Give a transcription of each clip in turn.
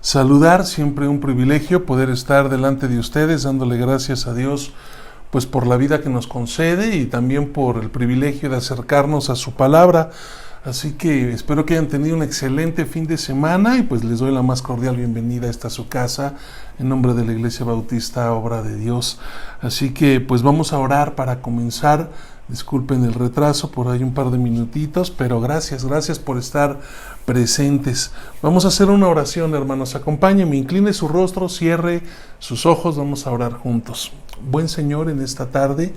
saludar, siempre un privilegio poder estar delante de ustedes dándole gracias a Dios pues por la vida que nos concede y también por el privilegio de acercarnos a su palabra. Así que espero que hayan tenido un excelente fin de semana y pues les doy la más cordial bienvenida a esta su casa en nombre de la Iglesia Bautista Obra de Dios. Así que pues vamos a orar para comenzar. Disculpen el retraso, por ahí un par de minutitos, pero gracias por estar presentes. Vamos a hacer una oración, hermanos. Acompáñenme, incline su rostro, cierre sus ojos, vamos a orar juntos. Buen Señor, en esta tarde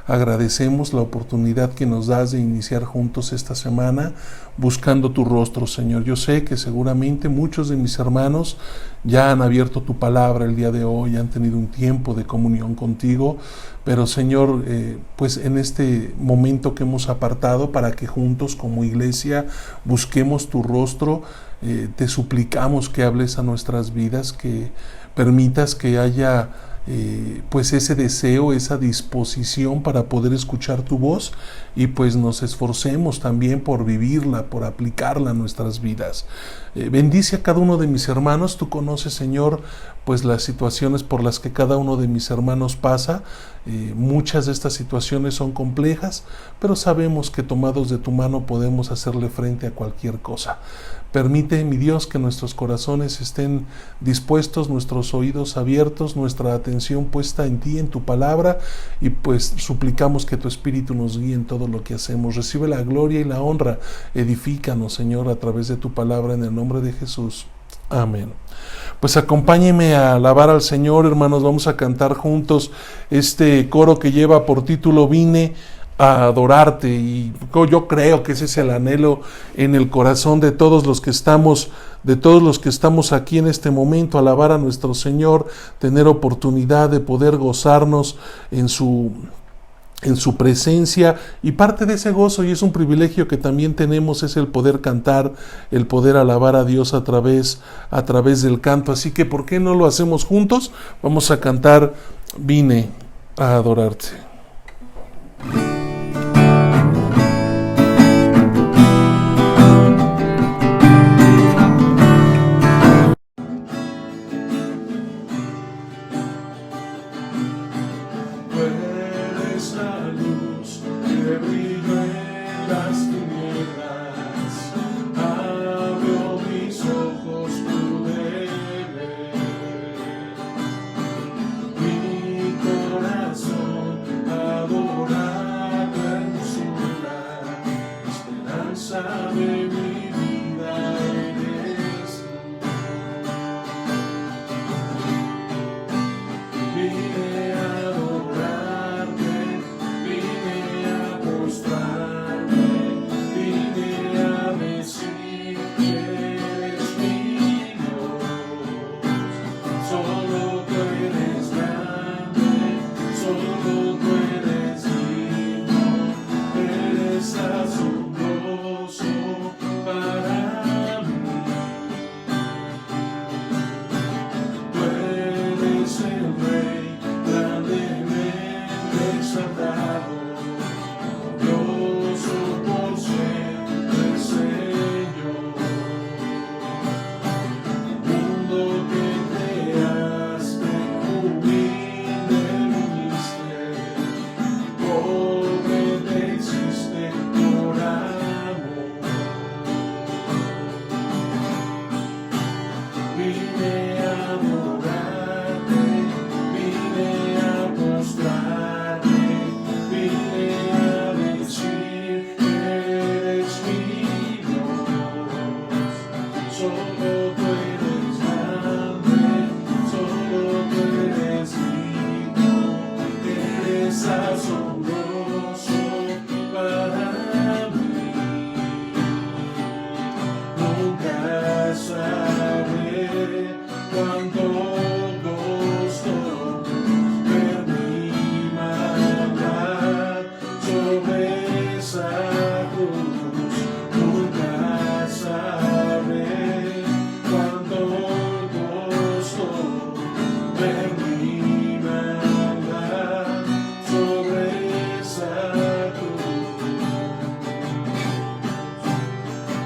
agradecemos la oportunidad que nos das de iniciar juntos esta semana buscando tu rostro, Señor. Yo sé que seguramente muchos de mis hermanos ya han abierto tu palabra el día de hoy, han tenido un tiempo de comunión contigo, pero Señor, pues en este momento que hemos apartado para que juntos como iglesia busquemos tu rostro, te suplicamos que hables a nuestras vidas, que permitas que haya pues ese deseo, esa disposición para poder escuchar tu voz y pues nos esforcemos también por vivirla, por aplicarla a nuestras vidas. Bendice a cada uno de mis hermanos. Tú conoces, Señor, pues las situaciones por las que cada uno de mis hermanos pasa. Muchas de estas situaciones son complejas, pero sabemos que tomados de tu mano podemos hacerle frente a cualquier cosa. Permite, mi Dios, que nuestros corazones estén dispuestos, nuestros oídos abiertos, nuestra atención puesta en ti, en tu palabra, y pues suplicamos que tu Espíritu nos guíe en todo lo que hacemos. Recibe la gloria y la honra. Edifícanos, Señor, a través de tu palabra, en el nombre de Jesús. Amén. Pues acompáñenme a alabar al Señor, hermanos. Vamos a cantar juntos este coro que lleva por título Vine a adorarte, y yo creo que ese es el anhelo en el corazón de todos los que estamos aquí en este momento, alabar a nuestro Señor, tener oportunidad de poder gozarnos en su presencia, y parte de ese gozo, y es un privilegio que también tenemos, es el poder cantar, el poder alabar a Dios a través del canto. Así que ¿por qué no lo hacemos juntos? Vamos a cantar Vine a adorarte.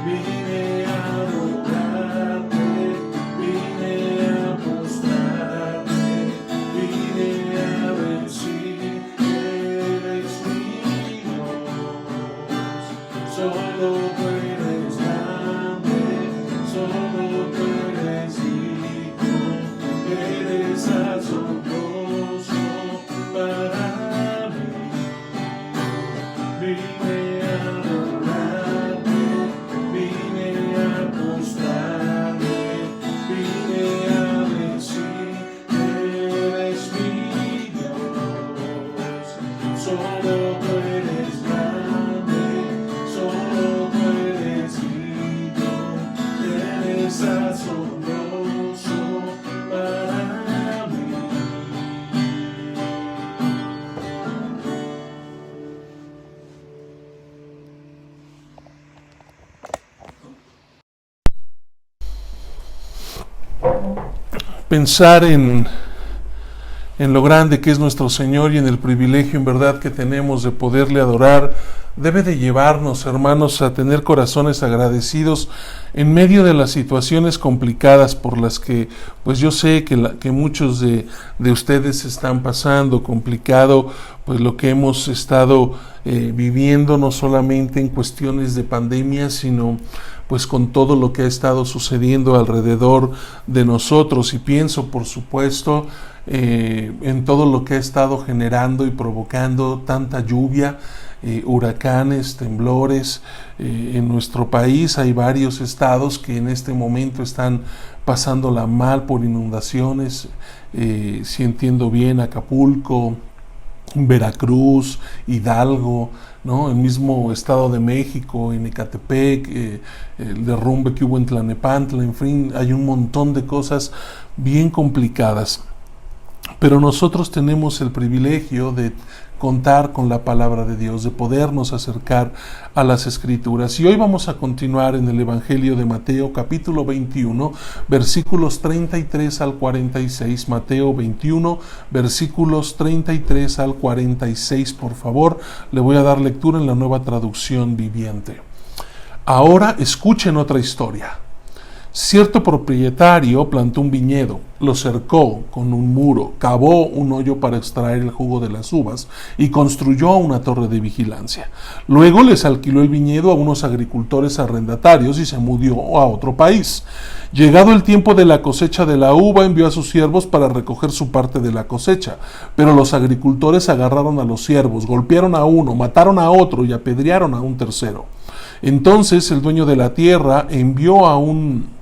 Vine a adorarte, vine pensar en lo grande que es nuestro Señor y en el privilegio en verdad que tenemos de poderle adorar, debe de llevarnos, hermanos, a tener corazones agradecidos en medio de las situaciones complicadas por las que, pues yo sé que muchos de ustedes están pasando, complicado, pues lo que hemos estado viviendo, no solamente en cuestiones de pandemia, sino pues con todo lo que ha estado sucediendo alrededor de nosotros. Y pienso, por supuesto, en todo lo que ha estado generando y provocando tanta lluvia, huracanes, temblores. En nuestro país hay varios estados que en este momento están pasándola mal por inundaciones, si entiendo bien, Acapulco, Veracruz, Hidalgo, ¿no? El mismo Estado de México, en Ecatepec, el derrumbe que hubo en Tlalnepantla, en fin, hay un montón de cosas bien complicadas. Pero nosotros tenemos el privilegio de contar con la palabra de Dios, de podernos acercar a las Escrituras. Y hoy vamos a continuar en el Evangelio de Mateo, capítulo 21, versículos 33 al 46. Mateo 21, versículos 33 al 46, por favor. Le voy a dar lectura en la Nueva Traducción Viviente. Ahora escuchen otra historia. Cierto propietario plantó un viñedo, lo cercó con un muro, cavó un hoyo para extraer el jugo de las uvas y construyó una torre de vigilancia. Luego les alquiló el viñedo a unos agricultores arrendatarios y se mudó a otro país. Llegado el tiempo de la cosecha de la uva, envió a sus siervos para recoger su parte de la cosecha. Pero los agricultores agarraron a los siervos, golpearon a uno, mataron a otro y apedrearon a un tercero. Entonces el dueño de la tierra envió a un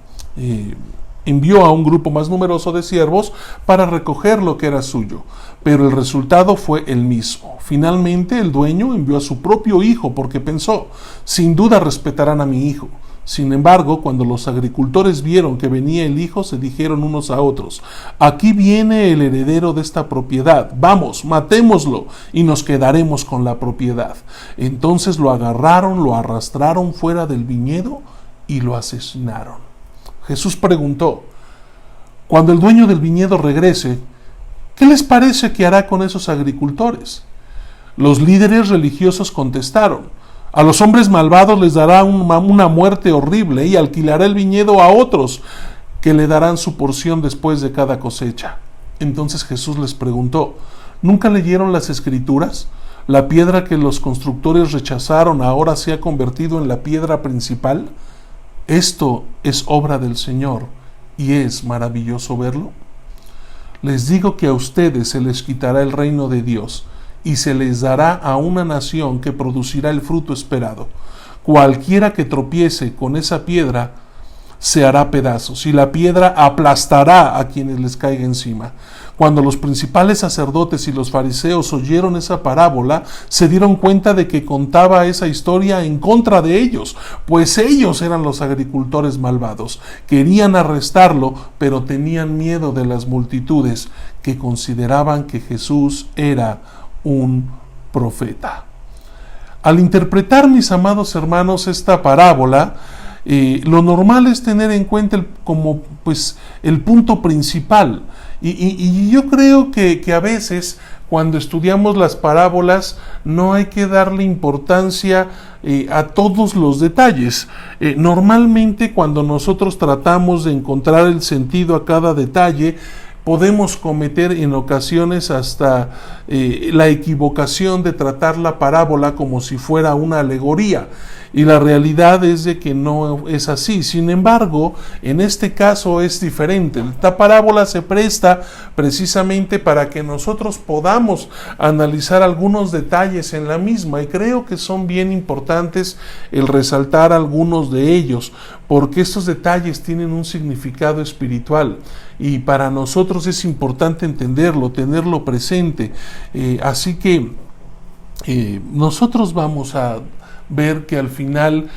grupo más numeroso de siervos para recoger lo que era suyo, pero el resultado fue el mismo. Finalmente el dueño envió a su propio hijo porque pensó, sin duda respetarán a mi hijo. Sin embargo, cuando los agricultores vieron que venía el hijo, se dijeron unos a otros, aquí viene el heredero de esta propiedad, vamos, matémoslo y nos quedaremos con la propiedad. Entonces lo agarraron, lo arrastraron fuera del viñedo y lo asesinaron. Jesús preguntó, cuando el dueño del viñedo regrese, ¿qué les parece que hará con esos agricultores? Los líderes religiosos contestaron, a los hombres malvados les dará una muerte horrible y alquilará el viñedo a otros que le darán su porción después de cada cosecha. Entonces Jesús les preguntó, ¿nunca leyeron las Escrituras? La piedra que los constructores rechazaron ahora se ha convertido en la piedra principal. Esto es obra del Señor, y es maravilloso verlo. Les digo que a ustedes se les quitará el reino de Dios, y se les dará a una nación que producirá el fruto esperado. Cualquiera que tropiece con esa piedra se hará pedazos, y la piedra aplastará a quienes les caiga encima. Cuando los principales sacerdotes y los fariseos oyeron esa parábola, se dieron cuenta de que contaba esa historia en contra de ellos, pues ellos eran los agricultores malvados. Querían arrestarlo, pero tenían miedo de las multitudes que consideraban que Jesús era un profeta. Al interpretar, mis amados hermanos, esta parábola, lo normal es tener en cuenta como el punto principal. Y yo creo que a veces cuando estudiamos las parábolas no hay que darle importancia a todos los detalles. Normalmente cuando nosotros tratamos de encontrar el sentido a cada detalle, podemos cometer en ocasiones hasta la equivocación de tratar la parábola como si fuera una alegoría. Y la realidad es de que no es así. Sin embargo, en este caso es diferente. Esta parábola se presta precisamente para que nosotros podamos analizar algunos detalles en la misma, y creo que son bien importantes el resaltar algunos de ellos, porque estos detalles tienen un significado espiritual y para nosotros es importante entenderlo, tenerlo presente. Así que nosotros vamos a ver que al final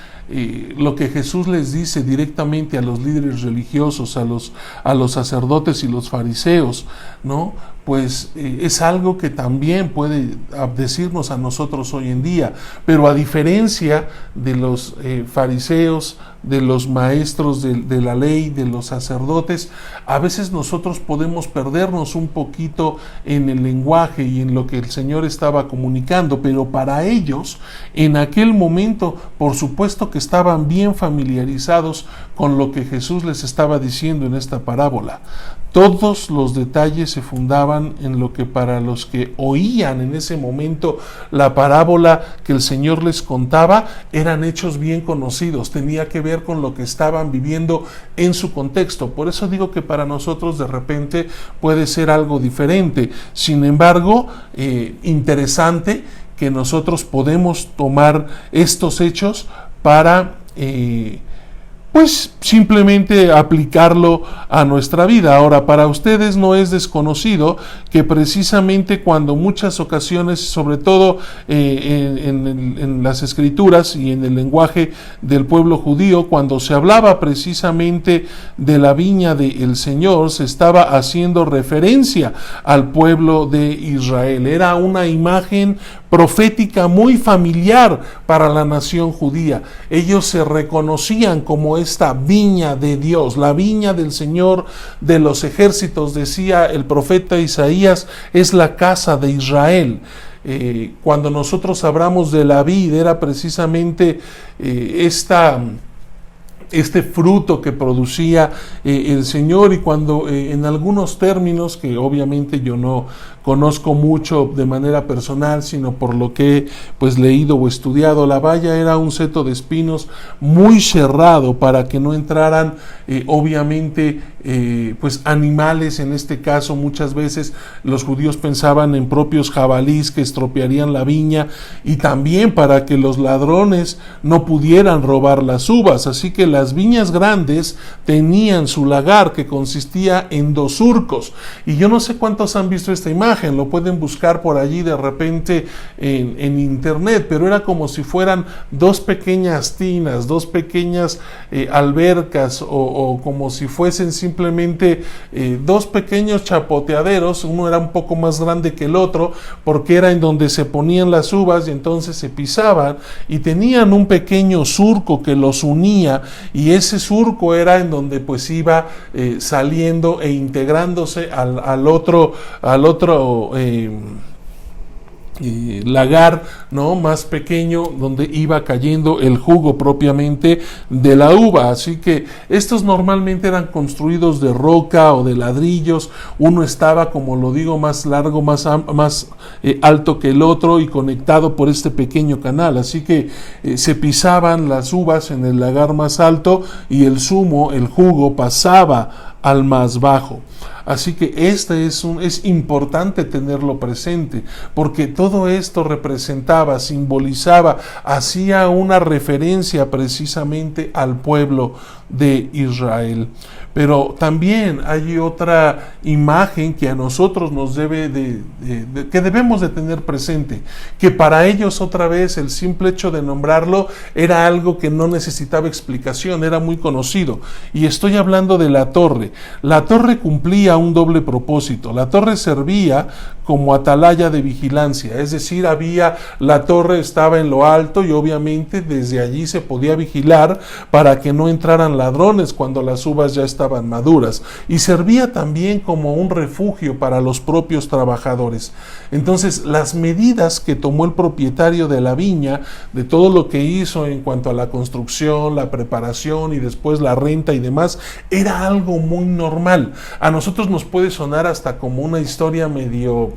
lo que Jesús les dice directamente a los líderes religiosos, a los sacerdotes y los fariseos, ¿no? pues es algo que también puede decirnos a nosotros hoy en día, pero a diferencia de los fariseos, de los maestros de la ley, de los sacerdotes, a veces nosotros podemos perdernos un poquito en el lenguaje y en lo que el Señor estaba comunicando, pero para ellos, en aquel momento, por supuesto que estaban bien familiarizados con lo que Jesús les estaba diciendo en esta parábola. Todos los detalles se fundaban en lo que para los que oían en ese momento la parábola que el Señor les contaba, eran hechos bien conocidos, tenía que ver con lo que estaban viviendo en su contexto. Por eso digo que para nosotros de repente puede ser algo diferente. Sin embargo, interesante que nosotros podemos tomar estos hechos para pues simplemente aplicarlo a nuestra vida. Ahora, para ustedes no es desconocido que precisamente cuando muchas ocasiones, sobre todo en las escrituras y en el lenguaje del pueblo judío, cuando se hablaba precisamente de la viña del Señor, se estaba haciendo referencia al pueblo de Israel. Era una imagen profética muy familiar para la nación judía. Ellos se reconocían como esta viña de Dios, la viña del Señor de los ejércitos, decía el profeta Isaías, es la casa de Israel. Cuando nosotros hablamos de la vid, era precisamente este fruto que producía el Señor, y cuando en algunos términos que obviamente yo no conozco mucho de manera personal, sino por lo que he pues leído o estudiado, la valla era un seto de espinos muy cerrado para que no entraran obviamente pues animales. En este caso muchas veces los judíos pensaban en propios jabalís que estropearían la viña, y también para que los ladrones no pudieran robar las uvas. Así que las viñas grandes tenían su lagar, que consistía en 2 surcos, y yo no sé cuántos han visto esta imagen, lo pueden buscar por allí de repente en internet, pero era como si fueran 2 pequeñas tinas, 2 pequeñas albercas, o como si fuesen simplemente 2 pequeños chapoteaderos. Uno era un poco más grande que el otro porque era en donde se ponían las uvas y entonces se pisaban, y tenían un pequeño surco que los unía, y ese surco era en donde pues iba saliendo e integrándose al otro lagar, ¿no?, más pequeño, donde iba cayendo el jugo propiamente de la uva. Así que estos normalmente eran construidos de roca o de ladrillos. Uno estaba, como lo digo, más largo, más alto que el otro, y conectado por este pequeño canal. Así que se pisaban las uvas en el lagar más alto, y el zumo, el jugo, pasaba al más bajo. Así que es importante tenerlo presente, porque todo esto representaba, simbolizaba, hacía una referencia precisamente al pueblo de Israel. Pero también hay otra imagen que a nosotros nos que debemos de tener presente, que para ellos, otra vez, el simple hecho de nombrarlo era algo que no necesitaba explicación, era muy conocido, y estoy hablando de la torre. La torre cumplía un doble propósito. La torre servía como atalaya de vigilancia, es decir, la torre estaba en lo alto, y obviamente desde allí se podía vigilar para que no entraran ladrones cuando las uvas ya estaban maduras, y servía también como un refugio para los propios trabajadores. Entonces, las medidas que tomó el propietario de la viña, de todo lo que hizo en cuanto a la construcción, la preparación y después la renta y demás, era algo muy normal. A nosotros nos puede sonar hasta como una historia medio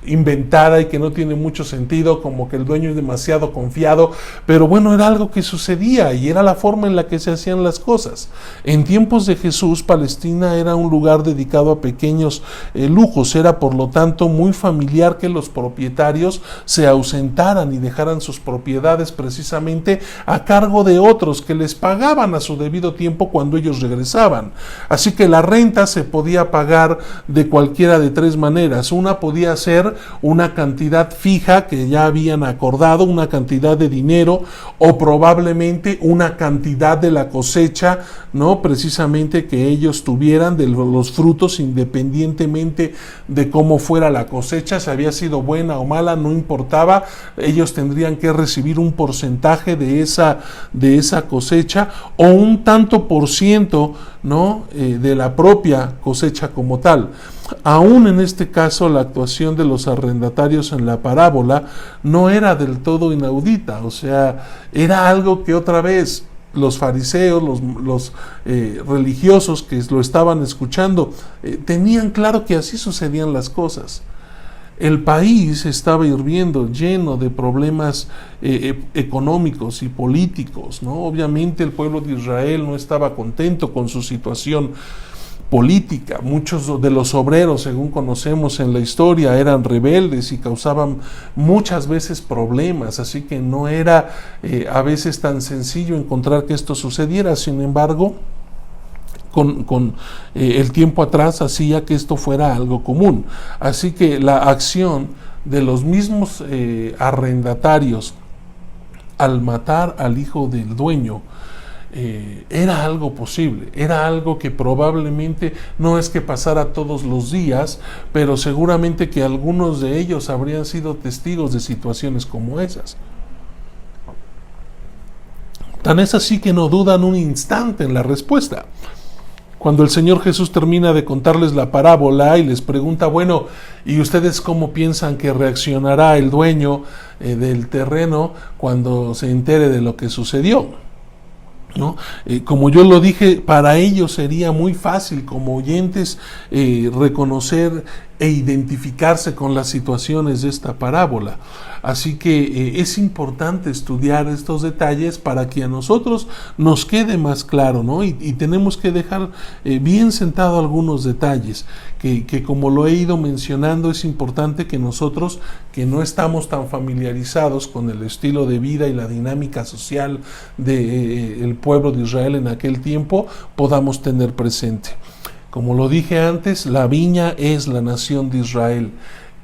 inventada y que no tiene mucho sentido, como que el dueño es demasiado confiado, pero bueno, era algo que sucedía y era la forma en la que se hacían las cosas. En tiempos de Jesús, Palestina era un lugar dedicado a pequeños lujos. Era por lo tanto muy familiar que los propietarios se ausentaran y dejaran sus propiedades precisamente a cargo de otros que les pagaban a su debido tiempo cuando ellos regresaban. Así que la renta se podía pagar de cualquiera de 3 maneras. Una podía ser tener una cantidad fija que ya habían acordado, una cantidad de dinero o probablemente una cantidad de la cosecha, ¿no? Precisamente que ellos tuvieran de los frutos, independientemente de cómo fuera la cosecha, si había sido buena o mala, no importaba, ellos tendrían que recibir un porcentaje de esa cosecha o un tanto por ciento, ¿no? De la propia cosecha como tal. Aún en este caso, la actuación de los arrendatarios en la parábola no era del todo inaudita, o sea, era algo que otra vez los fariseos, los religiosos que lo estaban escuchando, tenían claro que así sucedían las cosas. El país estaba hirviendo, lleno de problemas económicos y políticos, ¿no? Obviamente el pueblo de Israel no estaba contento con su situación política. Muchos de los obreros, según conocemos en la historia, eran rebeldes y causaban muchas veces problemas, así que no era a veces tan sencillo encontrar que esto sucediera. Sin embargo, con el tiempo atrás hacía que esto fuera algo común. Así que la acción de los mismos arrendatarios al matar al hijo del dueño era algo posible, era algo que probablemente no es que pasara todos los días, pero seguramente que algunos de ellos habrían sido testigos de situaciones como esas. Tan es así que no dudan un instante en la respuesta. Cuando el Señor Jesús termina de contarles la parábola y les pregunta, bueno, ¿y ustedes cómo piensan que reaccionará el dueño del terreno cuando se entere de lo que sucedió? ¿No? Como yo lo dije, para ellos sería muy fácil como oyentes reconocer e identificarse con las situaciones de esta parábola. Así que es importante estudiar estos detalles para que a nosotros nos quede más claro, ¿no? Y tenemos que dejar bien sentado algunos detalles que como lo he ido mencionando, es importante que nosotros, que no estamos tan familiarizados con el estilo de vida y la dinámica social del pueblo de Israel en aquel tiempo, podamos tener presente. Como lo dije antes, la viña es la nación de Israel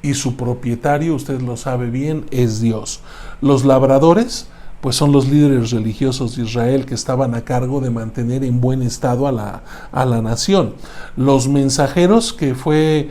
y su propietario, usted lo sabe bien, es Dios. Los labradores, pues son los líderes religiosos de Israel que estaban a cargo de mantener en buen estado a la nación. Los mensajeros que fue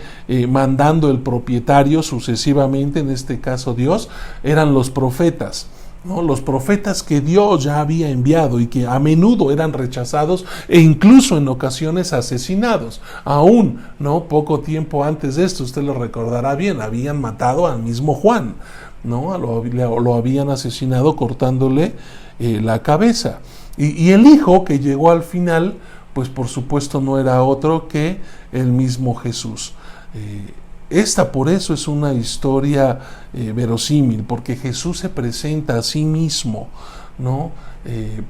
mandando el propietario sucesivamente, en este caso Dios, eran los profetas, ¿no? Los profetas que Dios ya había enviado y que a menudo eran rechazados e incluso en ocasiones asesinados. Aún, ¿no? Poco tiempo antes de esto, usted lo recordará bien, habían matado al mismo Juan, ¿no? Lo habían asesinado cortándole la cabeza. Y el hijo que llegó al final, pues por supuesto no era otro que el mismo Jesús. Esta por eso es una historia verosímil, porque Jesús se presenta a sí mismo, ¿no?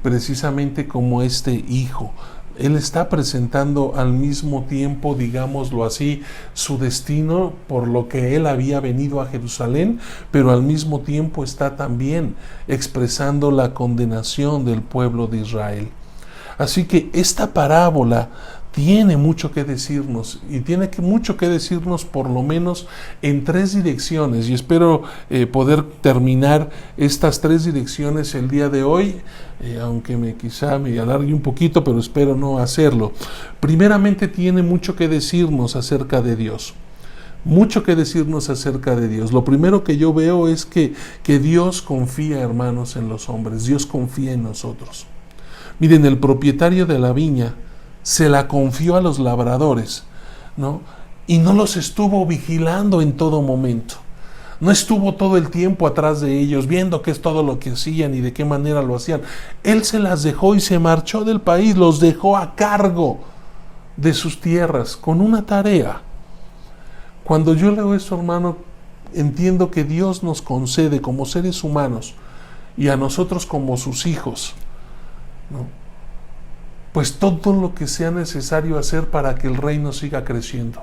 Precisamente como este hijo. Él está presentando al mismo tiempo, digámoslo así, su destino por lo que él había venido a Jerusalén, pero al mismo tiempo está también expresando la condenación del pueblo de Israel. Así que esta parábola tiene mucho que decirnos y tiene mucho que decirnos por lo menos en tres direcciones, y espero poder terminar estas tres direcciones el día de hoy, aunque quizá me alargue un poquito, pero espero no hacerlo. Primeramente tiene mucho que decirnos acerca de Dios. Mucho que decirnos acerca de Dios. Lo primero que yo veo es que Dios confía, hermanos, en los hombres. Dios confía en nosotros. Miren, el propietario de la viña se la confió a los labradores, ¿no? Y no los estuvo vigilando en todo momento. No estuvo todo el tiempo atrás de ellos, viendo qué es todo lo que hacían y de qué manera lo hacían. Él se las dejó y se marchó del país, los dejó a cargo de sus tierras, con una tarea. Cuando yo leo eso, hermano, entiendo que Dios nos concede como seres humanos y a nosotros como sus hijos, ¿no? Pues todo lo que sea necesario hacer para que el reino siga creciendo.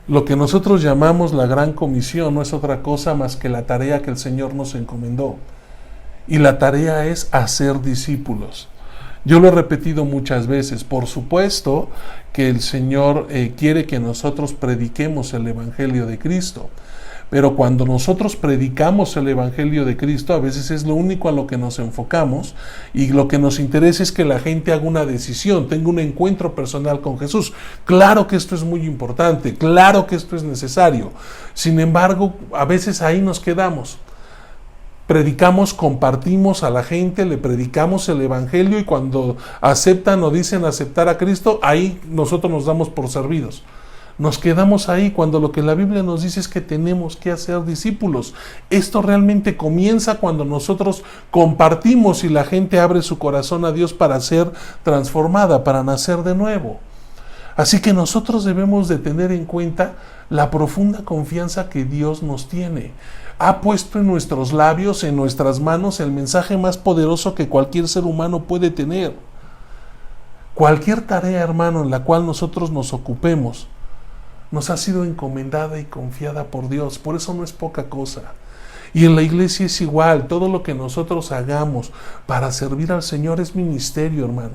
Lo que nosotros llamamos la gran comisión no es otra cosa más que la tarea que el Señor nos encomendó. Y la tarea es hacer discípulos. Yo lo he repetido muchas veces. Por supuesto que el Señor quiere que nosotros prediquemos el Evangelio de Cristo. Pero cuando nosotros predicamos el Evangelio de Cristo, a veces es lo único a lo que nos enfocamos y lo que nos interesa es que la gente haga una decisión, tenga un encuentro personal con Jesús. Claro que esto es muy importante, claro que esto es necesario. Sin embargo, a veces ahí nos quedamos. Predicamos, compartimos a la gente, le predicamos el Evangelio y cuando aceptan o dicen aceptar a Cristo, ahí nosotros nos damos por servidos. Nos quedamos ahí cuando lo que la Biblia nos dice es que tenemos que hacer discípulos. Esto realmente comienza cuando nosotros compartimos y la gente abre su corazón a Dios para ser transformada, para nacer de nuevo. Así que nosotros debemos de tener en cuenta la profunda confianza que Dios nos tiene. Ha puesto en nuestros labios, en nuestras manos, el mensaje más poderoso que cualquier ser humano puede tener. Cualquier tarea, hermano, en la cual nosotros nos ocupemos, nos ha sido encomendada y confiada por Dios. Por eso no es poca cosa. Y en la iglesia es igual. Todo lo que nosotros hagamos para servir al Señor es ministerio, hermano.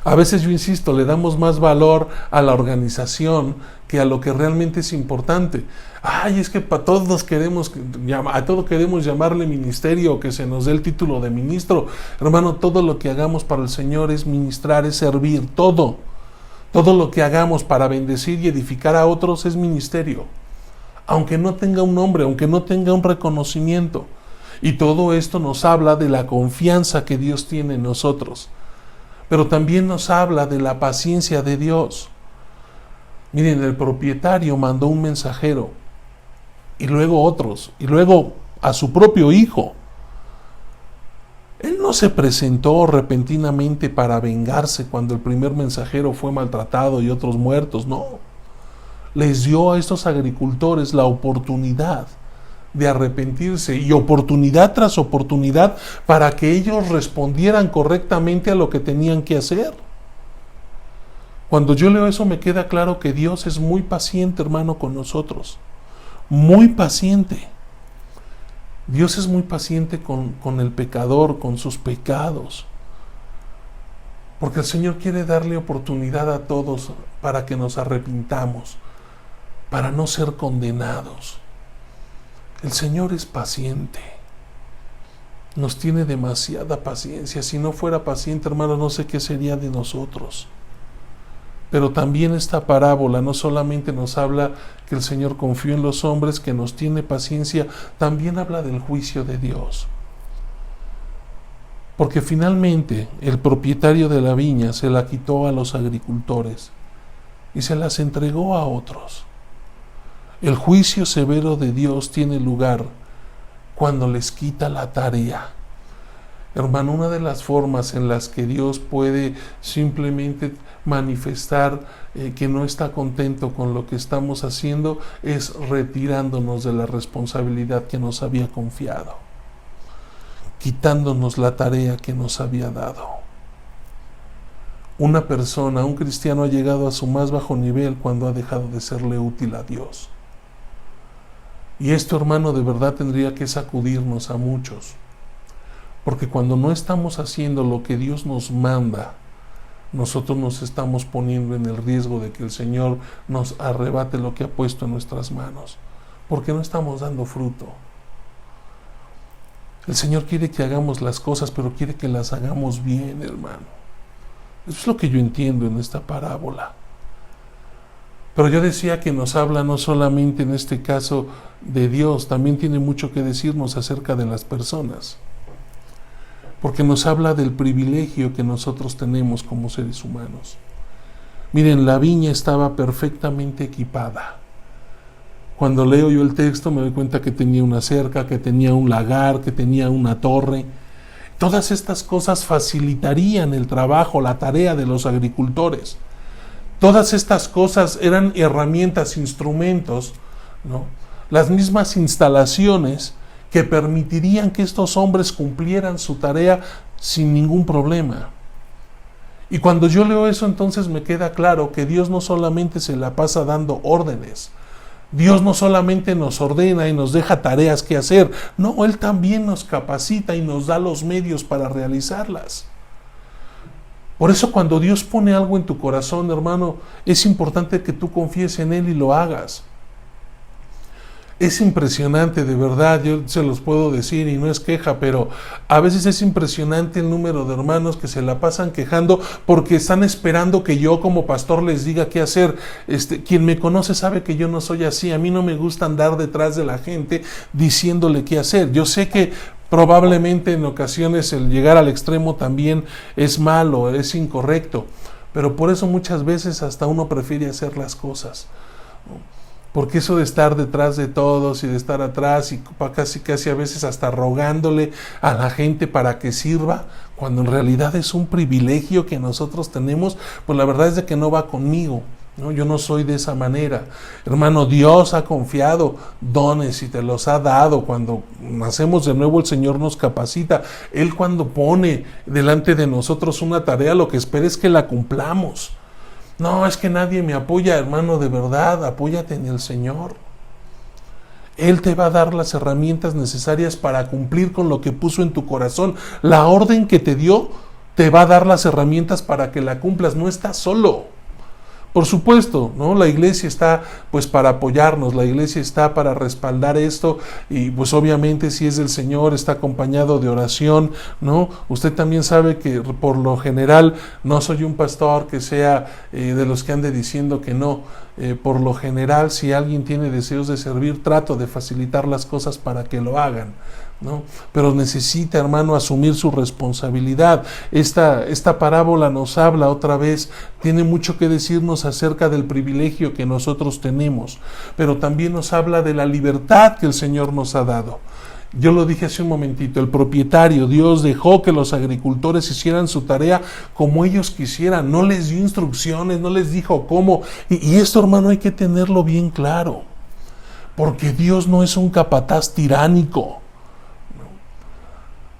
A veces yo insisto, le damos más valor a la organización que a lo que realmente es importante. Ay, es que a todo queremos llamarle ministerio o que se nos dé el título de ministro. Hermano, todo lo que hagamos para el Señor es ministrar, es servir, todo. Todo lo que hagamos para bendecir y edificar a otros es ministerio, aunque no tenga un nombre, aunque no tenga un reconocimiento. Y todo esto nos habla de la confianza que Dios tiene en nosotros, pero también nos habla de la paciencia de Dios. Miren, el propietario mandó un mensajero, y luego otros, y luego a su propio hijo. Él no se presentó repentinamente para vengarse cuando el primer mensajero fue maltratado y otros muertos, no. Les dio a estos agricultores la oportunidad de arrepentirse y oportunidad tras oportunidad para que ellos respondieran correctamente a lo que tenían que hacer. Cuando yo leo eso me queda claro que Dios es muy paciente, hermano, con nosotros. Muy paciente. Dios es muy paciente con el pecador, con sus pecados, porque el Señor quiere darle oportunidad a todos para que nos arrepintamos, para no ser condenados. El Señor es paciente, nos tiene demasiada paciencia. Si no fuera paciente, hermano, no sé qué sería de nosotros. Pero también esta parábola no solamente nos habla que el Señor confió en los hombres, que nos tiene paciencia, también habla del juicio de Dios. Porque finalmente el propietario de la viña se la quitó a los agricultores y se las entregó a otros. El juicio severo de Dios tiene lugar cuando les quita la tarea. Hermano, una de las formas en las que Dios puede simplemente manifestar que no está contento con lo que estamos haciendo es retirándonos de la responsabilidad que nos había confiado, quitándonos la tarea que nos había dado. Una persona, un cristiano, ha llegado a su más bajo nivel cuando ha dejado de serle útil a Dios. Y esto, hermano, de verdad tendría que sacudirnos a muchos. Porque cuando no estamos haciendo lo que Dios nos manda, nosotros nos estamos poniendo en el riesgo de que el Señor nos arrebate lo que ha puesto en nuestras manos, porque no estamos dando fruto. El Señor quiere que hagamos las cosas, pero quiere que las hagamos bien, hermano. Eso es lo que yo entiendo en esta parábola. Pero yo decía que nos habla no solamente en este caso de Dios, también tiene mucho que decirnos acerca de las personas. Porque nos habla del privilegio que nosotros tenemos como seres humanos. Miren, la viña estaba perfectamente equipada. Cuando leo yo el texto me doy cuenta que tenía una cerca, que tenía un lagar, que tenía una torre. Todas estas cosas facilitarían el trabajo, la tarea de los agricultores. Todas estas cosas eran herramientas, instrumentos, ¿no? Las mismas instalaciones que permitirían que estos hombres cumplieran su tarea sin ningún problema. Y cuando yo leo eso, entonces me queda claro que Dios no solamente se la pasa dando órdenes, Dios no solamente nos ordena y nos deja tareas que hacer, no, Él también nos capacita y nos da los medios para realizarlas. Por eso cuando Dios pone algo en tu corazón, hermano, es importante que tú confíes en Él y lo hagas. Es impresionante, de verdad, yo se los puedo decir y no es queja, pero a veces es impresionante el número de hermanos que se la pasan quejando porque están esperando que yo como pastor les diga qué hacer. Quien me conoce sabe que yo no soy así, a mí no me gusta andar detrás de la gente diciéndole qué hacer. Yo sé que probablemente en ocasiones el llegar al extremo también es malo, es incorrecto, pero por eso muchas veces hasta uno prefiere hacer las cosas, ¿no? Porque eso de estar detrás de todos y de estar atrás y casi a veces hasta rogándole a la gente para que sirva, cuando en realidad es un privilegio que nosotros tenemos, pues la verdad es de que no va conmigo, ¿no? Yo no soy de esa manera. Hermano, Dios ha confiado dones y te los ha dado. Cuando nacemos de nuevo, el Señor nos capacita. Él, cuando pone delante de nosotros una tarea, lo que espera es que la cumplamos. No, es que nadie me apoya, hermano, de verdad, apóyate en el Señor. Él te va a dar las herramientas necesarias para cumplir con lo que puso en tu corazón. La orden que te dio te va a dar las herramientas para que la cumplas. No estás solo. Por supuesto, ¿no? La iglesia está pues para apoyarnos, la iglesia está para respaldar esto y pues obviamente si es del Señor está acompañado de oración, ¿no? Usted también sabe que por lo general no soy un pastor que sea de los que ande diciendo que no. Por lo general, si alguien tiene deseos de servir, trato de facilitar las cosas para que lo hagan, ¿no? Pero necesita, hermano, asumir su responsabilidad. Esta parábola nos habla otra vez, tiene mucho que decirnos acerca del privilegio que nosotros tenemos, pero también nos habla de la libertad que el Señor nos ha dado. Yo lo dije hace un momentito, el propietario, Dios, dejó que los agricultores hicieran su tarea como ellos quisieran, no les dio instrucciones, no les dijo cómo, y esto, hermano, hay que tenerlo bien claro, porque Dios no es un capataz tiránico.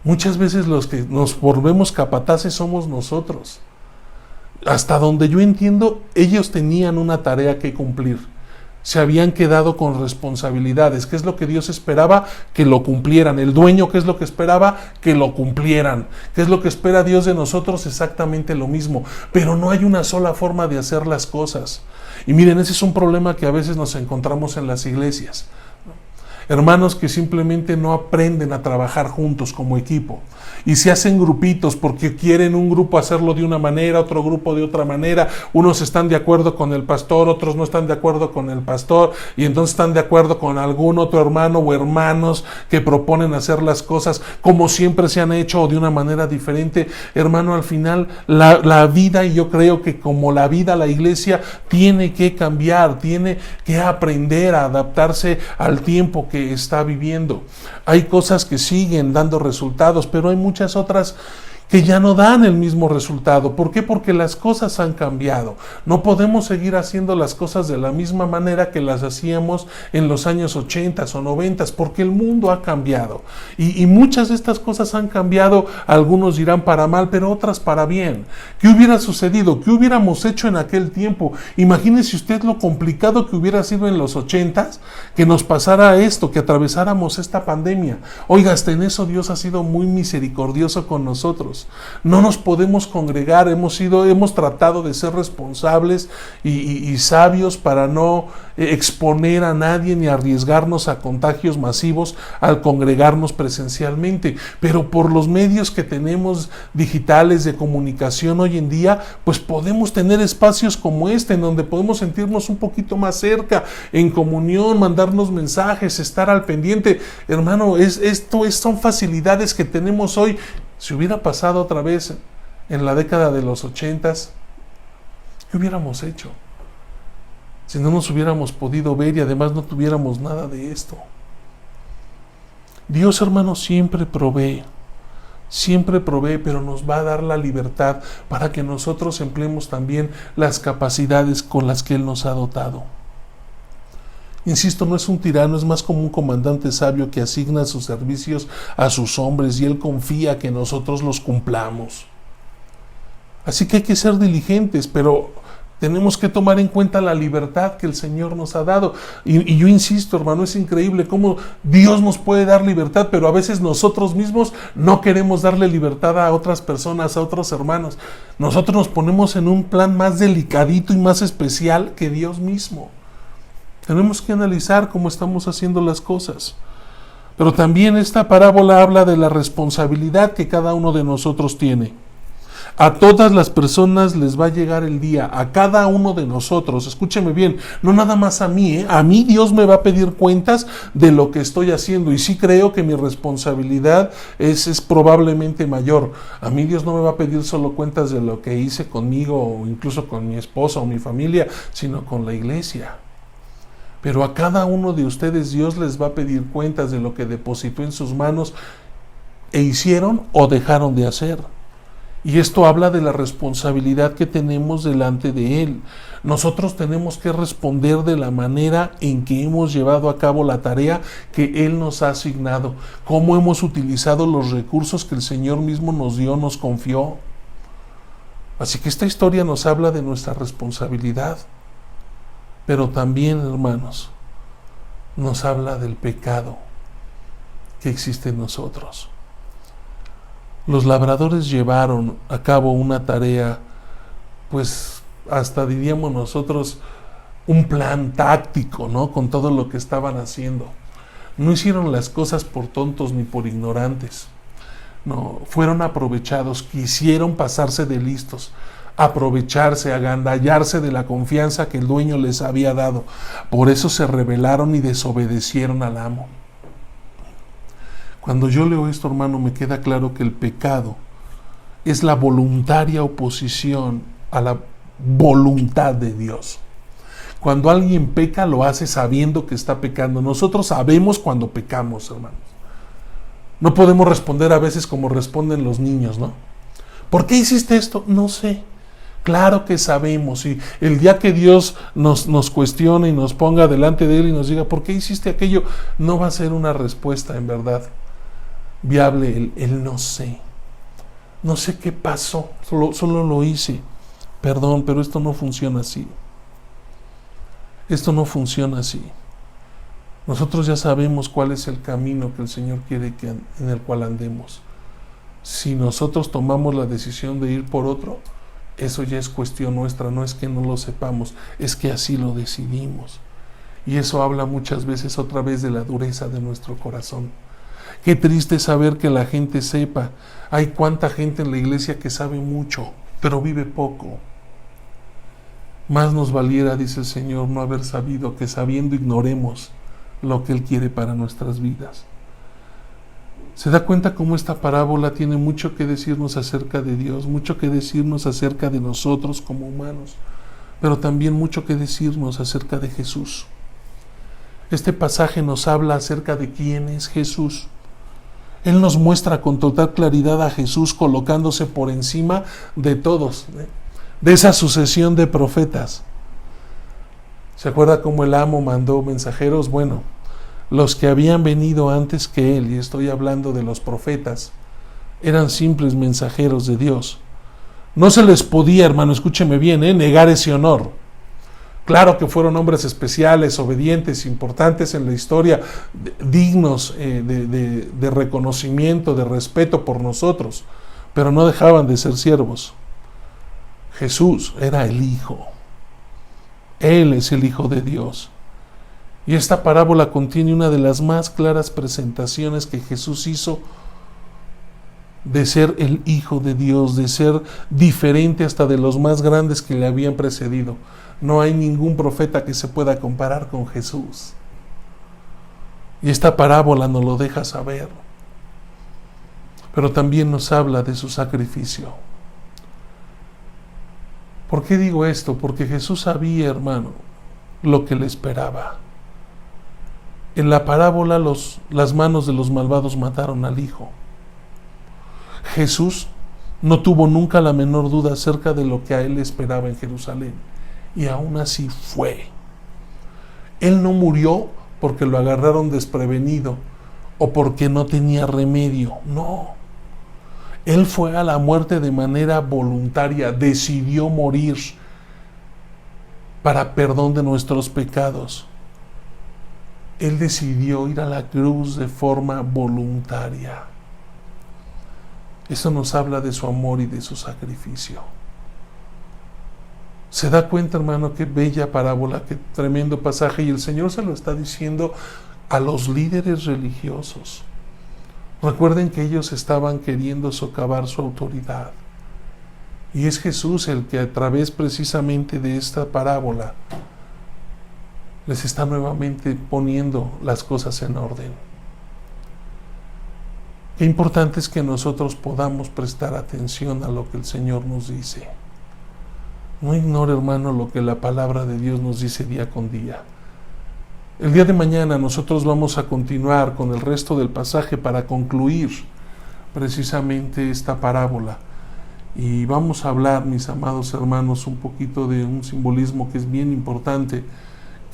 Muchas veces los que nos volvemos capataces somos nosotros. Hasta donde yo entiendo, ellos tenían una tarea que cumplir. Se habían quedado con responsabilidades. ¿Qué es lo que Dios esperaba? Que lo cumplieran. El dueño, ¿qué es lo que esperaba? Que lo cumplieran. ¿Qué es lo que espera Dios de nosotros? Exactamente lo mismo. Pero no hay una sola forma de hacer las cosas. Y miren, ese es un problema que a veces nos encontramos en las iglesias. Hermanos que simplemente no aprenden a trabajar juntos como equipo y se hacen grupitos porque quieren un grupo hacerlo de una manera, otro grupo de otra manera. Unos están de acuerdo con el pastor, otros no están de acuerdo con el pastor y entonces están de acuerdo con algún otro hermano o hermanos que proponen hacer las cosas como siempre se han hecho o de una manera diferente. Hermano, al final la vida, y yo creo que como la vida, la iglesia tiene que cambiar, tiene que aprender a adaptarse al tiempo que está viviendo. Hay cosas que siguen dando resultados, pero hay muchas otras que ya no dan el mismo resultado. ¿Por qué? Porque las cosas han cambiado. No podemos seguir haciendo las cosas de la misma manera que las hacíamos en los años 80 o 90, porque el mundo ha cambiado. Y muchas de estas cosas han cambiado, algunos dirán para mal, pero otras para bien. ¿Qué hubiera sucedido? ¿Qué hubiéramos hecho en aquel tiempo? Imagínese usted lo complicado que hubiera sido en los 80 que nos pasara esto, que atravesáramos esta pandemia. Oiga, hasta en eso Dios ha sido muy misericordioso con nosotros. No nos podemos congregar, hemos tratado de ser responsables y sabios para no exponer a nadie ni arriesgarnos a contagios masivos al congregarnos presencialmente, pero por los medios que tenemos digitales de comunicación hoy en día, pues podemos tener espacios como este en donde podemos sentirnos un poquito más cerca, en comunión, mandarnos mensajes, estar al pendiente. Hermano, son facilidades que tenemos hoy. Si hubiera pasado otra vez en la década de los 80s, ¿qué hubiéramos hecho? Si no nos hubiéramos podido ver y además no tuviéramos nada de esto. Dios, hermano, siempre provee, pero nos va a dar la libertad para que nosotros empleemos también las capacidades con las que Él nos ha dotado. Insisto, no es un tirano, es más como un comandante sabio que asigna sus servicios a sus hombres y Él confía que nosotros los cumplamos. Así que hay que ser diligentes, pero tenemos que tomar en cuenta la libertad que el Señor nos ha dado. Y yo insisto, hermano, es increíble cómo Dios nos puede dar libertad, pero a veces nosotros mismos no queremos darle libertad a otras personas, a otros hermanos. Nosotros nos ponemos en un plan más delicadito y más especial que Dios mismo. Tenemos que analizar cómo estamos haciendo las cosas. Pero también esta parábola habla de la responsabilidad que cada uno de nosotros tiene. A todas las personas les va a llegar el día, a cada uno de nosotros, escúcheme bien, no nada más a mí, a mí Dios me va a pedir cuentas de lo que estoy haciendo, y sí creo que mi responsabilidad es probablemente mayor. A mí Dios no me va a pedir solo cuentas de lo que hice conmigo o incluso con mi esposa o mi familia, sino con la iglesia. Pero a cada uno de ustedes Dios les va a pedir cuentas de lo que depositó en sus manos e hicieron o dejaron de hacer. Y esto habla de la responsabilidad que tenemos delante de Él. Nosotros tenemos que responder de la manera en que hemos llevado a cabo la tarea que Él nos ha asignado, cómo hemos utilizado los recursos que el Señor mismo nos dio, nos confió. Así que esta historia nos habla de nuestra responsabilidad, pero también, hermanos, nos habla del pecado que existe en nosotros. Los labradores llevaron a cabo una tarea, pues hasta diríamos nosotros, un plan táctico, ¿no? Con todo lo que estaban haciendo. No hicieron las cosas por tontos ni por ignorantes. No, fueron aprovechados, quisieron pasarse de listos, aprovecharse, agandallarse de la confianza que el dueño les había dado. Por eso se rebelaron y desobedecieron al amo. Cuando yo leo esto, hermano, me queda claro que el pecado es la voluntaria oposición a la voluntad de Dios. Cuando alguien peca, lo hace sabiendo que está pecando. Nosotros sabemos cuando pecamos, hermanos. No podemos responder a veces como responden los niños, ¿no? ¿Por qué hiciste esto? No sé. Claro que sabemos, y el día que Dios nos cuestione y nos ponga delante de Él y nos diga, ¿por qué hiciste aquello? No va a ser una respuesta en verdad viable, el no sé. No sé qué pasó, solo lo hice. Perdón, pero esto no funciona así. Esto no funciona así. Nosotros ya sabemos cuál es el camino que el Señor quiere en el cual andemos. Si nosotros tomamos la decisión de ir por otro, eso ya es cuestión nuestra, no es que no lo sepamos, es que así lo decidimos. Y eso habla muchas veces otra vez de la dureza de nuestro corazón. Qué triste saber que la gente sepa. Hay cuánta gente en la iglesia que sabe mucho, pero vive poco. Más nos valiera, dice el Señor, no haber sabido que sabiendo ignoremos lo que Él quiere para nuestras vidas. ¿Se da cuenta cómo esta parábola tiene mucho que decirnos acerca de Dios, mucho que decirnos acerca de nosotros como humanos, pero también mucho que decirnos acerca de Jesús? Este pasaje nos habla acerca de quién es Jesús. Él nos muestra con total claridad a Jesús colocándose por encima de todos, de esa sucesión de profetas. ¿Se acuerda cómo el amo mandó mensajeros? Bueno, los que habían venido antes que él, y estoy hablando de los profetas, eran simples mensajeros de Dios. No se les podía, hermano, escúcheme bien, negar ese honor. Claro que fueron hombres especiales, obedientes, importantes en la historia, dignos de reconocimiento, de respeto por nosotros, pero no dejaban de ser siervos. Jesús era el Hijo. Él es el Hijo de Dios. Y esta parábola contiene una de las más claras presentaciones que Jesús hizo de ser el Hijo de Dios, de ser diferente hasta de los más grandes que le habían precedido. No hay ningún profeta que se pueda comparar con Jesús. Y esta parábola nos lo deja saber. Pero también nos habla de su sacrificio. ¿Por qué digo esto? Porque Jesús sabía, hermano, lo que le esperaba. En la parábola las manos de los malvados mataron al Hijo. Jesús no tuvo nunca la menor duda acerca de lo que a él le esperaba en Jerusalén. Y aún así fue. Él no murió porque lo agarraron desprevenido o porque no tenía remedio. No. Él fue a la muerte de manera voluntaria. Decidió morir para perdón de nuestros pecados. Él decidió ir a la cruz de forma voluntaria. Eso nos habla de su amor y de su sacrificio. Se da cuenta, hermano, qué bella parábola, qué tremendo pasaje, y el Señor se lo está diciendo a los líderes religiosos. Recuerden que ellos estaban queriendo socavar su autoridad. Y es Jesús el que a través precisamente de esta parábola les está nuevamente poniendo las cosas en orden. Qué importante es que nosotros podamos prestar atención a lo que el Señor nos dice. No ignore, hermano, lo que la palabra de Dios nos dice día con día. El día de mañana nosotros vamos a continuar con el resto del pasaje para concluir precisamente esta parábola. Y vamos a hablar, mis amados hermanos, un poquito de un simbolismo que es bien importante,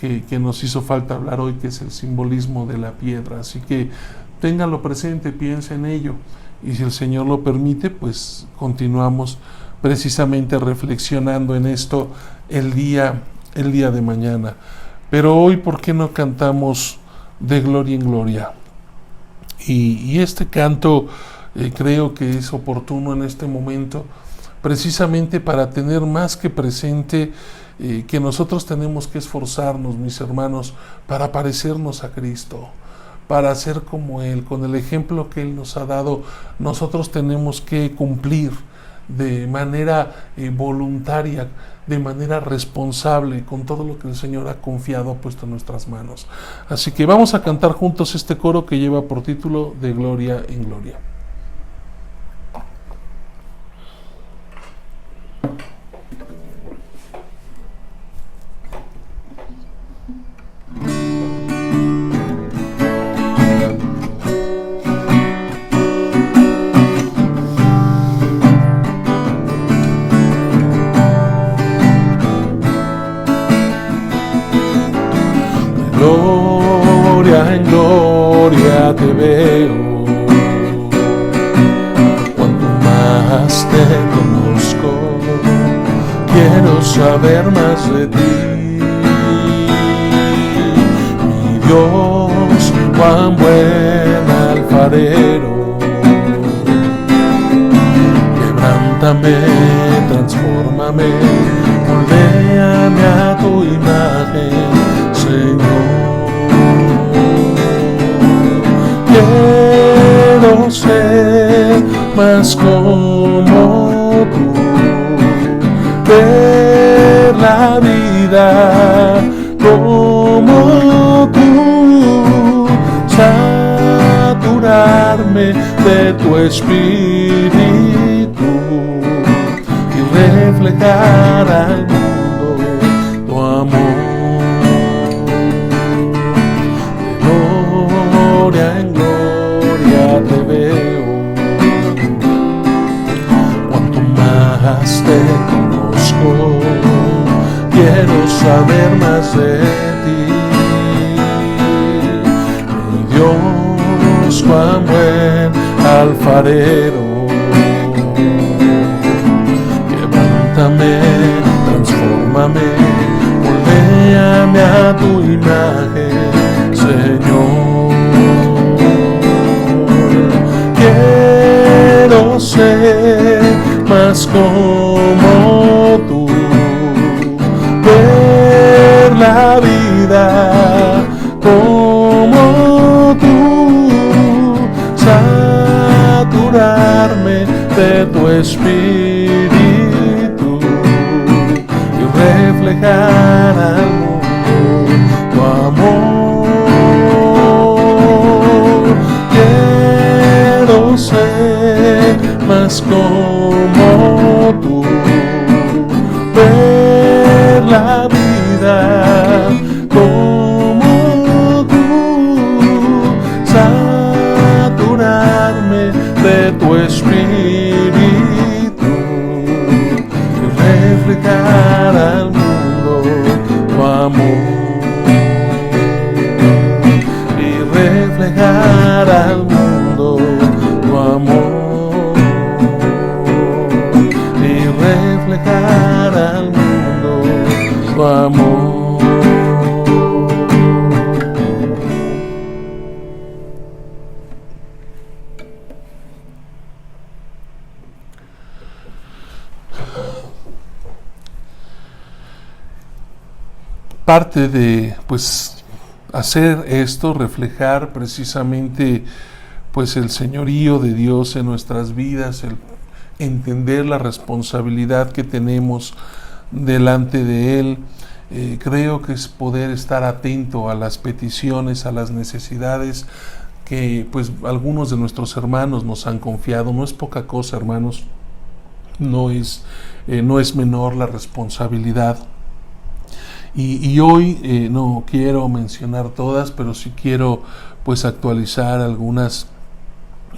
que nos hizo falta hablar hoy, que es el simbolismo de la piedra. Así que téngalo presente, piense en ello. Y si el Señor lo permite, pues continuamos precisamente reflexionando en esto el día de mañana. Pero hoy, ¿por qué no cantamos de gloria en gloria? Y este canto creo que es oportuno en este momento, precisamente para tener más que presente que nosotros tenemos que esforzarnos, mis hermanos, para parecernos a Cristo, para ser como Él, con el ejemplo que Él nos ha dado. Nosotros tenemos que cumplir de manera voluntaria, de manera responsable, con todo lo que el Señor ha confiado, ha puesto en nuestras manos. Así que vamos a cantar juntos este coro que lleva por título De Gloria en Gloria. Gloria en gloria te veo, cuanto más te conozco, quiero saber más de ti. Mi Dios, cuán buen alfarero, quebrántame, transfórmame, moldéame a tu imagen, Señor. Quiero ser más como tú, ver la vida como tú, saturarme de tu espíritu y reflejar al mundo tu amor. En gloria te veo, cuanto más te conozco, quiero saber más de ti. Mi Dios, cuán buen alfarero, quebrántame, transfórmame, moldéame a tu imagen, Señor. Quiero ser más como tú, ver la vida como tú, saturarme de tu espíritu y reflejar al mundo tu amor. Quiero ser más como tú, ver la vida como tú, saturarme de tu espíritu y reflejar al mundo tu amor. Y reflejar al mundo tu amor, y reflejar al mundo tu amor. parte de pues hacer esto, reflejar precisamente pues el señorío de Dios en nuestras vidas, el entender la responsabilidad que tenemos delante de Él. Creo que es poder estar atento a las peticiones, a las necesidades que pues algunos de nuestros hermanos nos han confiado. No es poca cosa, hermanos, no es menor la responsabilidad. Y hoy no quiero mencionar todas, pero sí quiero pues actualizar algunas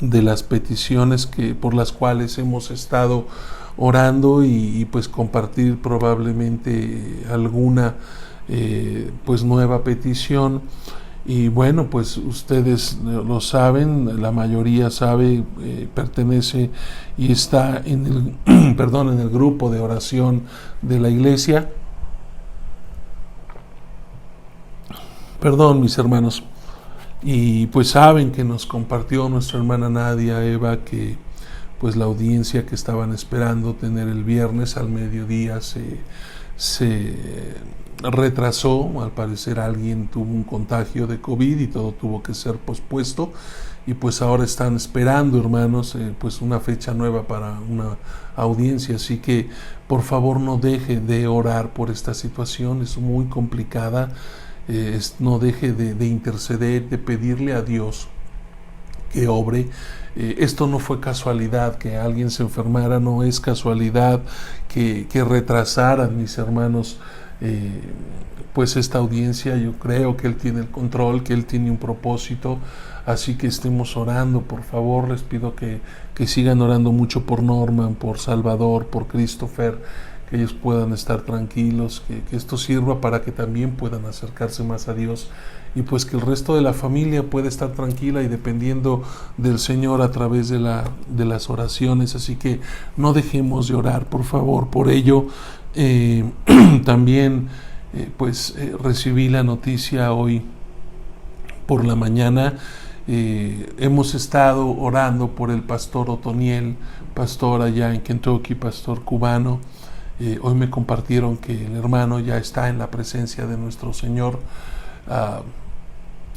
de las peticiones por las cuales hemos estado orando y pues compartir probablemente alguna pues nueva petición. Y bueno, pues ustedes lo saben, la mayoría sabe, pertenece y está en el perdón, en el grupo de oración de la iglesia. Perdón, mis hermanos. Y pues saben que nos compartió nuestra hermana Nadia Eva que pues la audiencia que estaban esperando tener el viernes al mediodía se retrasó. Al parecer alguien tuvo un contagio de COVID y todo tuvo que ser pospuesto, y pues ahora están esperando, hermanos, pues una fecha nueva para una audiencia. Así que por favor no deje de orar por esta situación, es muy complicada. No deje de interceder, de pedirle a Dios que obre. Esto no fue casualidad, que alguien se enfermara, no es casualidad que retrasaran, mis hermanos, pues esta audiencia. Yo creo que Él tiene el control, que Él tiene un propósito, así que estemos orando, por favor. Les pido que sigan orando mucho por Norman, por Salvador, por Christopher, que ellos puedan estar tranquilos, que esto sirva para que también puedan acercarse más a Dios, y pues que el resto de la familia pueda estar tranquila y dependiendo del Señor a través de las oraciones. Así que no dejemos de orar, por favor, por ello. También recibí la noticia hoy por la mañana. Hemos estado orando por el pastor Otoniel, pastor allá en Kentucky, pastor cubano. Hoy me compartieron que el hermano ya está en la presencia de nuestro Señor.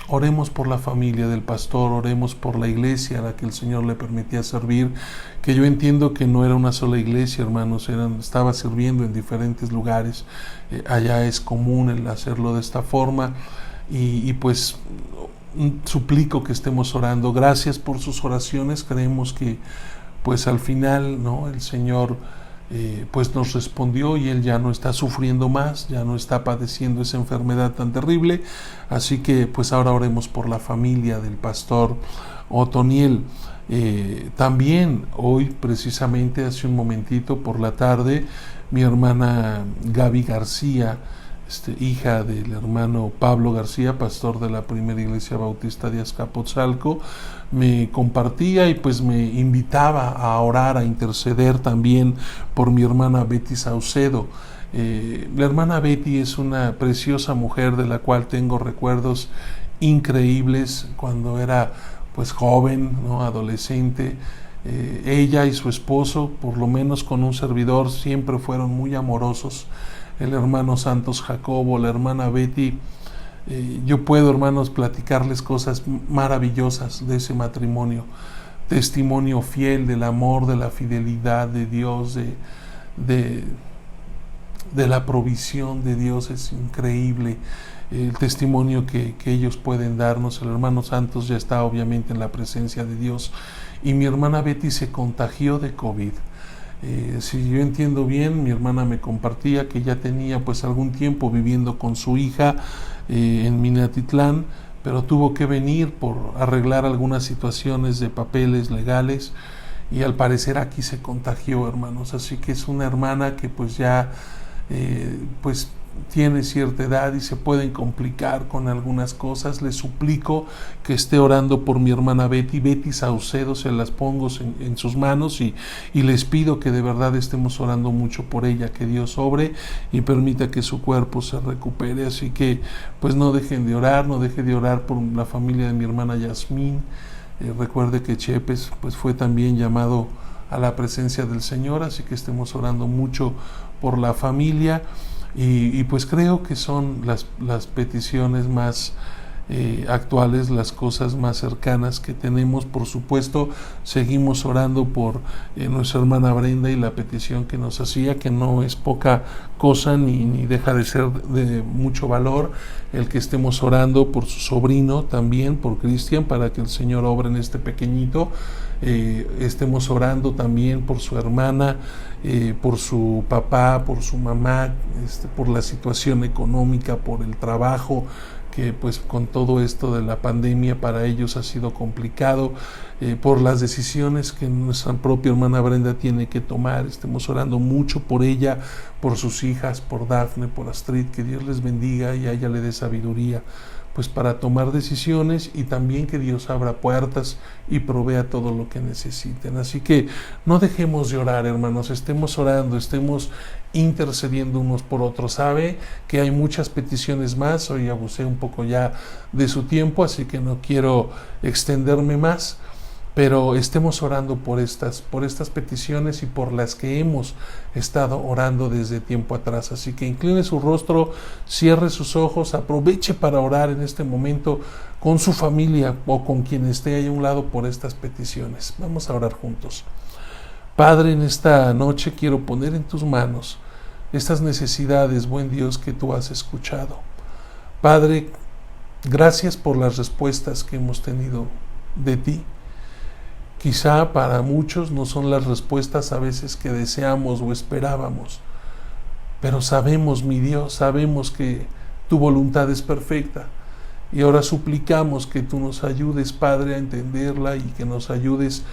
Oremos por la familia del pastor, oremos por la iglesia a la que el Señor le permitía servir, que yo entiendo que no era una sola iglesia, hermanos, estaba sirviendo en diferentes lugares. Allá es común el hacerlo de esta forma, y pues suplico que estemos orando. Gracias por sus oraciones. Creemos que pues al final, ¿no?, el Señor pues nos respondió y Él ya no está sufriendo más, ya no está padeciendo esa enfermedad tan terrible. Así que pues ahora oremos por la familia del pastor Otoniel. También hoy, precisamente hace un momentito por la tarde, mi hermana Gaby García, hija del hermano Pablo García, pastor de la Primera Iglesia Bautista de Azcapotzalco, me compartía y pues me invitaba a orar, a interceder también por mi hermana Betty Saucedo. La hermana Betty es una preciosa mujer de la cual tengo recuerdos increíbles cuando era pues joven, ¿no?, adolescente. Ella y su esposo, por lo menos con un servidor, siempre fueron muy amorosos. El hermano Santos Jacobo, la hermana Betty, yo puedo, hermanos, platicarles cosas maravillosas de ese matrimonio, testimonio fiel del amor, de la fidelidad de Dios, de la provisión de Dios. Es increíble el testimonio que ellos pueden darnos. El hermano Santos ya está obviamente en la presencia de Dios, y mi hermana Betty se contagió de COVID. Si yo entiendo bien, mi hermana me compartía que ya tenía pues algún tiempo viviendo con su hija en Minatitlán, pero tuvo que venir por arreglar algunas situaciones de papeles legales, y al parecer aquí se contagió, hermanos. Así que es una hermana que pues ya pues tiene cierta edad y se pueden complicar con algunas cosas. Les suplico que esté orando por mi hermana Betty Saucedo. Se las pongo en sus manos, y les pido que de verdad estemos orando mucho por ella, que Dios obre y permita que su cuerpo se recupere. Así que pues no dejen de orar, no deje de orar por la familia de mi hermana Yasmín. Recuerde que Chepes pues fue también llamado a la presencia del Señor, así que estemos orando mucho por la familia. y pues creo que son las peticiones más actuales, las cosas más cercanas que tenemos. Por supuesto, seguimos orando por nuestra hermana Brenda y la petición que nos hacía, que no es poca cosa ni deja de ser de mucho valor el que estemos orando por su sobrino también, por Cristian, para que el Señor obre en este pequeñito. Estemos orando también por su hermana, por su papá, por su mamá, por la situación económica, por el trabajo, que pues con todo esto de la pandemia para ellos ha sido complicado, por las decisiones que nuestra propia hermana Brenda tiene que tomar. Estemos orando mucho por ella, por sus hijas, por Dafne, por Astrid, que Dios les bendiga y a ella le dé sabiduría pues para tomar decisiones, y también que Dios abra puertas y provea todo lo que necesiten. Así que no dejemos de orar, hermanos, estemos orando, estemos intercediendo unos por otros. Sabe que hay muchas peticiones más, hoy abusé un poco ya de su tiempo, así que no quiero extenderme más, pero estemos orando por estas peticiones y por las que hemos estado orando desde tiempo atrás. Así que incline su rostro, cierre sus ojos, aproveche para orar en este momento con su familia o con quien esté ahí a un lado por estas peticiones. Vamos a orar juntos. Padre, en esta noche quiero poner en tus manos estas necesidades, buen Dios, que tú has escuchado. Padre, gracias por las respuestas que hemos tenido de ti. Quizá para muchos no son las respuestas a veces que deseamos o esperábamos, pero sabemos, mi Dios, sabemos que tu voluntad es perfecta, y ahora suplicamos que tú nos ayudes, Padre, a entenderla y que nos ayudes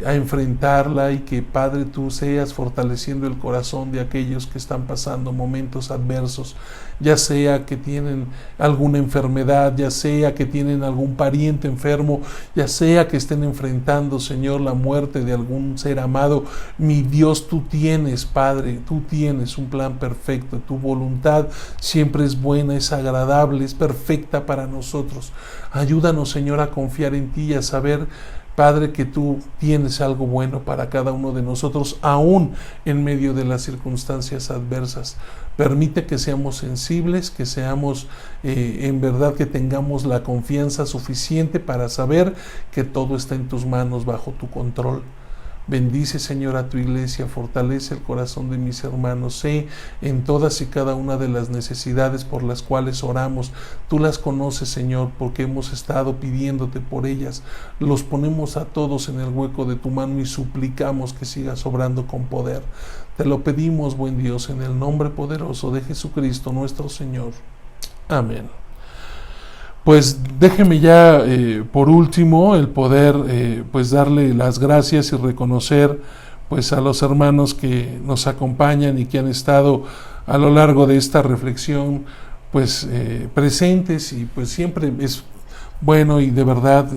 a enfrentarla, y que, Padre, tú seas fortaleciendo el corazón de aquellos que están pasando momentos adversos, ya sea que tienen alguna enfermedad, ya sea que tienen algún pariente enfermo, ya sea que estén enfrentando, Señor, la muerte de algún ser amado. Mi Dios, tú tienes, Padre, tú tienes un plan perfecto. Tu voluntad siempre es buena, es agradable, es perfecta para nosotros. Ayúdanos, Señor, a confiar en ti y a saber, Padre, que tú tienes algo bueno para cada uno de nosotros, aún en medio de las circunstancias adversas. Permite que seamos sensibles, que seamos en verdad, que tengamos la confianza suficiente para saber que todo está en tus manos, bajo tu control. Bendice, Señor, a tu iglesia, fortalece el corazón de mis hermanos. Sé en todas y cada una de las necesidades por las cuales oramos. Tú las conoces, Señor, porque hemos estado pidiéndote por ellas. Los ponemos a todos en el hueco de tu mano y suplicamos que sigas obrando con poder. Te lo pedimos, buen Dios, en el nombre poderoso de Jesucristo nuestro Señor. Amén. Pues déjeme ya por último el poder pues darle las gracias y reconocer pues a los hermanos que nos acompañan y que han estado a lo largo de esta reflexión pues presentes, y pues siempre es bueno y de verdad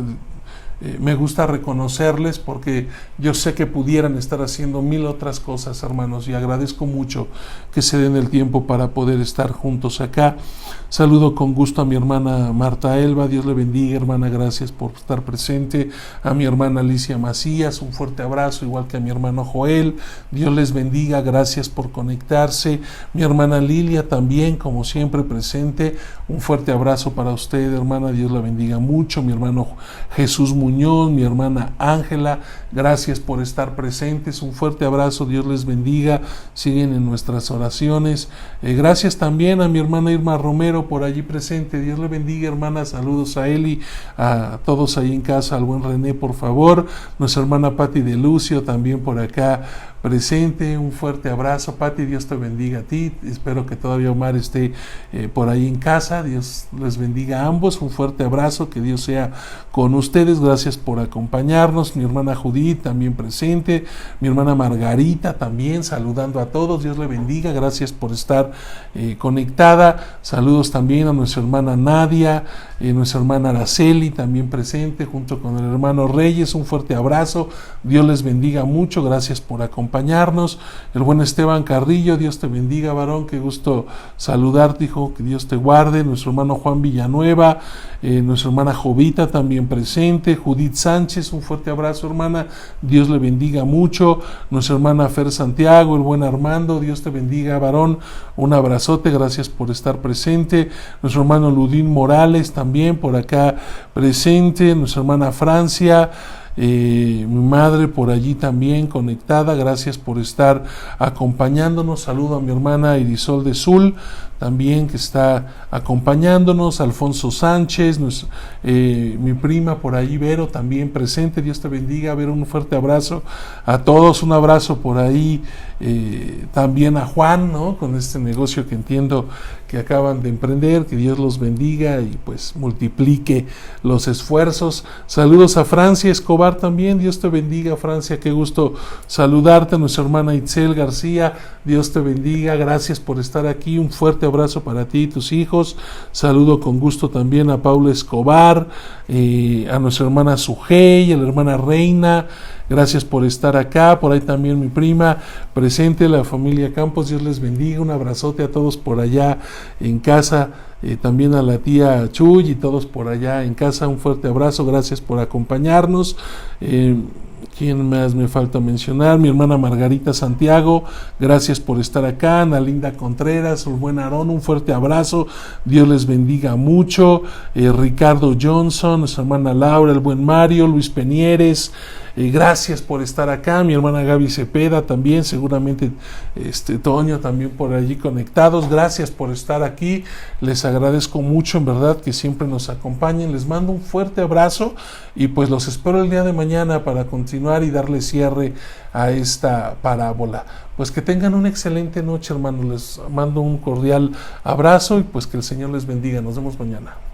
me gusta reconocerles, porque yo sé que pudieran estar haciendo mil otras cosas, hermanos, y agradezco mucho que se den el tiempo para poder estar juntos acá. Saludo con gusto a mi hermana Marta Elba, Dios le bendiga, hermana, gracias por estar presente. A mi hermana Alicia Macías, un fuerte abrazo, igual que a mi hermano Joel, Dios les bendiga, gracias por conectarse. Mi hermana Lilia también, como siempre, presente, un fuerte abrazo para usted, hermana, Dios la bendiga mucho. Mi hermano Jesús Muñoz, mi hermana Ángela, gracias por estar presentes, un fuerte abrazo, Dios les bendiga, siguen en nuestras oraciones. Gracias también a mi hermana Irma Romero, por allí presente, Dios le bendiga, hermana, saludos a Eli, a todos ahí en casa, al buen René, por favor, nuestra hermana Pati de Lucio también por acá presente, un fuerte abrazo, Pati, Dios te bendiga a ti, espero que todavía Omar esté por ahí en casa, Dios les bendiga a ambos, un fuerte abrazo, que Dios sea con ustedes, gracias por acompañarnos. Mi hermana Judith también presente, mi hermana Margarita también saludando a todos, Dios le bendiga, gracias por estar conectada. Saludos también a nuestra hermana Nadia, nuestra hermana Araceli también presente junto con el hermano Reyes, un fuerte abrazo, Dios les bendiga mucho, gracias por acompañarnos. acompañarnos. El buen Esteban Carrillo, Dios te bendiga, varón, qué gusto saludarte, hijo, que Dios te guarde. Nuestro hermano Juan Villanueva, nuestra hermana Jovita también presente. Judith Sánchez, un fuerte abrazo, hermana, Dios le bendiga mucho. Nuestra hermana Fer Santiago, el buen Armando, Dios te bendiga, varón, un abrazote, gracias por estar presente. Nuestro hermano Ludín Morales también por acá presente. Nuestra hermana Francia, mi madre por allí también conectada, gracias por estar acompañándonos. Saludo a mi hermana Irisol de Sul también, que está acompañándonos. Alfonso Sánchez, mi prima por allí, Vero, también presente. Dios te bendiga, Vero, un fuerte abrazo a todos. Un abrazo por ahí también a Juan, ¿no?, con este negocio que entiendo que acaban de emprender. Que Dios los bendiga y pues multiplique los esfuerzos. Saludos a Francia Escobar también, Dios te bendiga, Francia, qué gusto saludarte. Nuestra hermana Itzel García, Dios te bendiga, gracias por estar aquí, un fuerte abrazo para ti y tus hijos. Saludo con gusto también a Paula Escobar, a nuestra hermana Sujei, a la hermana Reina, gracias por estar acá. Por ahí también mi prima presente, la familia Campos, Dios les bendiga, un abrazote a todos por allá en casa, también a la tía Chuy y todos por allá en casa, un fuerte abrazo, gracias por acompañarnos. ¿Quién más me falta mencionar? Mi hermana Margarita Santiago, gracias por estar acá. Ana Linda Contreras, el buen Aarón, un fuerte abrazo, Dios les bendiga mucho. Ricardo Johnson, nuestra hermana Laura, el buen Mario, Luis Penieres, gracias por estar acá. Mi hermana Gaby Cepeda también, seguramente Toño también por allí conectados, gracias por estar aquí, les agradezco mucho, en verdad, que siempre nos acompañen. Les mando un fuerte abrazo y pues los espero el día de mañana para continuar y darle cierre a esta parábola. Pues que tengan una excelente noche, hermanos, les mando un cordial abrazo y pues que el Señor les bendiga. Nos vemos mañana.